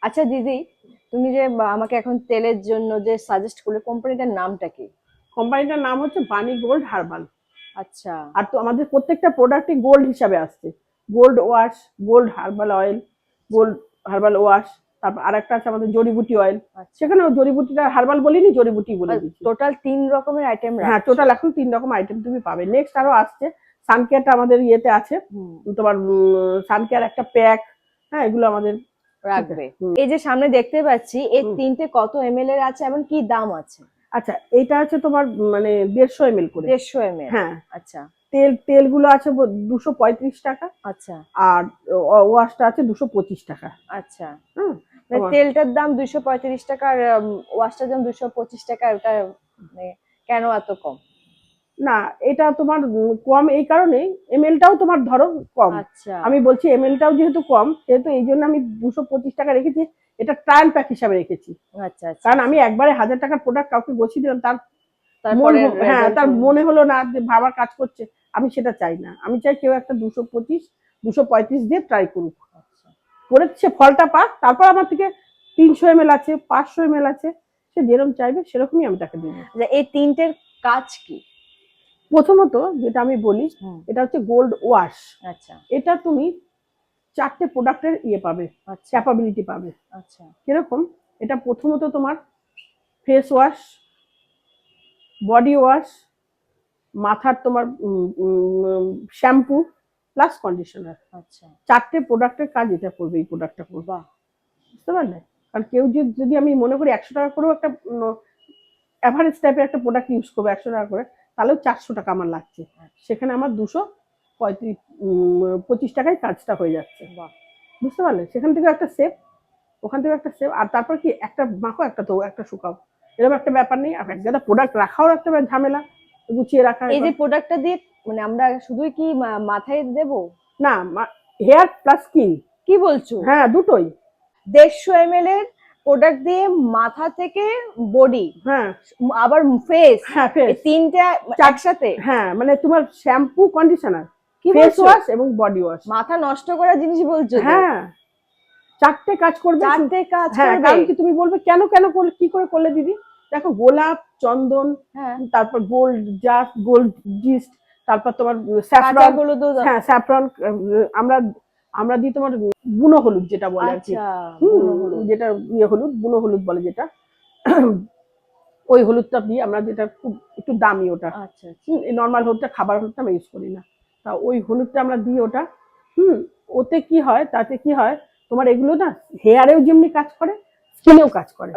আচ্ছা দিদি, তুমি যে আমাকে এখন তেলের জন্য যে সাজেস্ট করলে, কোম্পানিটার নামটা কি? কোম্পানিটার নাম হচ্ছে বানি গোল্ড হার্বাল। আচ্ছা। আর তো আমাদের প্রত্যেকটা প্রোডাক্টই গোল্ড হিসাবে আসছে। Gold wash, gold herbal oil, gold herbal wash. তারপর আরেকটা আছে আমাদের জড়িবুটি অয়েল। আচ্ছা, সেখানেও জড়িবুটিটা হার্বাল বলিনি, জড়িবুটি বলে দিচ্ছি। টোটাল 3 রকমের আইটেম হ্যাঁ, রাখছো? টোটাল এখন 3 রকম আইটেম তুমি পাবে। নেক্সট আরো আসছে। সানকেয়ারটা আমাদের ইয়েতে আছে। হুম, তোমার সানকেয়ার একটা প্যাক। হ্যাঁ, এগুলো আমাদের ঠিক রাখবে। আছে। হুম, এই যে সামনে দেখতে পাচ্ছি, এই হুম। তিনটে কত এমএল এর আছে, এমন কি দাম আছে? আচ্ছা, এইটা আছে তোমার মানে 150 ml করে। 150 ml। হ্যাঁ, আচ্ছা তেলগুলো আছে 235 টাকা। আচ্ছা আর ওয়াশটা আছে 225 টাকা। আচ্ছা। হুম, মানে তোমার তেলটার দাম 235 টাকা, আর ওয়াশটার দাম 225 টাকা, ওটা মানে কেন এত কম? না, এটা তোমার কম এই কারণেই, এমএলটাও তোমার ধরো কম। আচ্ছা আমি বলছি এমএলটাও যেহেতু কম, সেহেতু এই জন্য আমি 225 টাকা রেখেছি। এটা ট্রায়াল প্যাক হিসাবে রেখেছি। আচ্ছা আচ্ছা কারণ আমি আচ্ছা। একবারে 1000 টাকার প্রোডাক্ট কাউকে বসিয়ে দিলাম, তার তারপরে হ্যাঁ, রেজাল্ট। তার মনে হলো না যে ভাবার কাজ করছে। আমি সেটা চাই না। আমি চাই কেউ একটা 225, 235 দিয়ে ট্রাই করুক, আচ্ছা করে সে ফলটা পাক। তারপর আমার থেকে 300 ml আছে, 500 ml আছে, সে যেরকম চাইবে সেরকমই আমি তাকে দেবো। আচ্ছা, এই তিনটের কাজ কি? প্রথমত যেটা আমি বলি, হুম। এটা হচ্ছে গোল্ড ওয়াশ। আচ্ছা এটা তুমি 4টে প্রোডাক্টের ইয়ে পাবে, আচ্ছা ক্যাপাবিলিটি পাবে। আচ্ছা কিরকম? এটা প্রথমত তোমার ফেস ওয়াশ, বডি ওয়াশ, মাথার তোমার শ্যাম্পু প্লাস কন্ডিশনার। আচ্ছা। 4টে প্রোডাক্টের কাজ এটা করবে, এই প্রোডাক্টটা করবে। বাহ। বুঝতে পারলে? কারণ কেউ যদি আমি মনে করি 100 টাকা করেও একটা এভারেজ টাইপের একটা প্রোডাক্ট ইউজ করবো 100 টাকা করে, তাহলেও 400 টাকা আমার লাগছে। সেখানে আমার 225 টাকায় কাজটা হয়ে যাচ্ছে। বাহ। বুঝতে পারলে? সেখান থেকে একটা সেভ, ওখান থেকে একটা সেভ। আর তারপর কি, একটা মাখো একটা তো একটা শুকাও, এরকম একটা ব্যাপার নেই। আর এক গাদা প্রোডাক্ট রাখাও একটা ঝামেলা, গুছিয়ে রাখা এই যে এখন। প্রোডাক্টটা দিয়ে মানে আমরা শুধুই কি মাথায় দেব? না, হেয়ার প্লাস স্কিন। কি বলছো? হ্যাঁ, দুটোই। 150 ml এর প্রোডাক্ট দিয়ে মাথা থেকে বডি, হ্যাঁ আবার ফেস, হ্যাঁ, এই ফেস তিনটা চার। একসাথে? হ্যাঁ, মানে তোমার শ্যাম্পু, কন্ডিশনার, কি ফেস বলছো? ওয়াশ এবং বডি ওয়াশ। মাথা নষ্ট করা জিনিস বলছো তো? হ্যাঁ, 4টে কাজ করবে। 4টে কাজ হ্যাঁ, করবে? কারণ কি তুমি বলবে কেন কেন করলে, কি করে করলে দিদি? দেখো, গোলাপ, চন্দন, হ্যাঁ। তারপর গোল্ড জিস্ট, তারপর তোমার কাঁচা স্যাফরন। হলুদও হ্যাঁ, স্যাফরন। আমরা আমরা দিই তোমার বুনো হলুদ যেটা বলে আর কি। আচ্ছা, বুনো হলুদ। যেটা ইয়ে হলুদ, বুনো হলুদ বলে যেটা। ওই হলুদটা দিই আমরা, যেটা খুব একটু দামি ওটা। আচ্ছা আচ্ছা। এই নর্মাল হলুদটা, খাবার হলুদটা আমরা ইউজ করি না। তা ওই হলুদটা আমরা দিই ওটা। হুম ওতে কি হয়, তাতে কি হয়, তোমার এগুলো না হেয়ারেও যেমনি কাজ করে, স্কিনেও কাজ করে।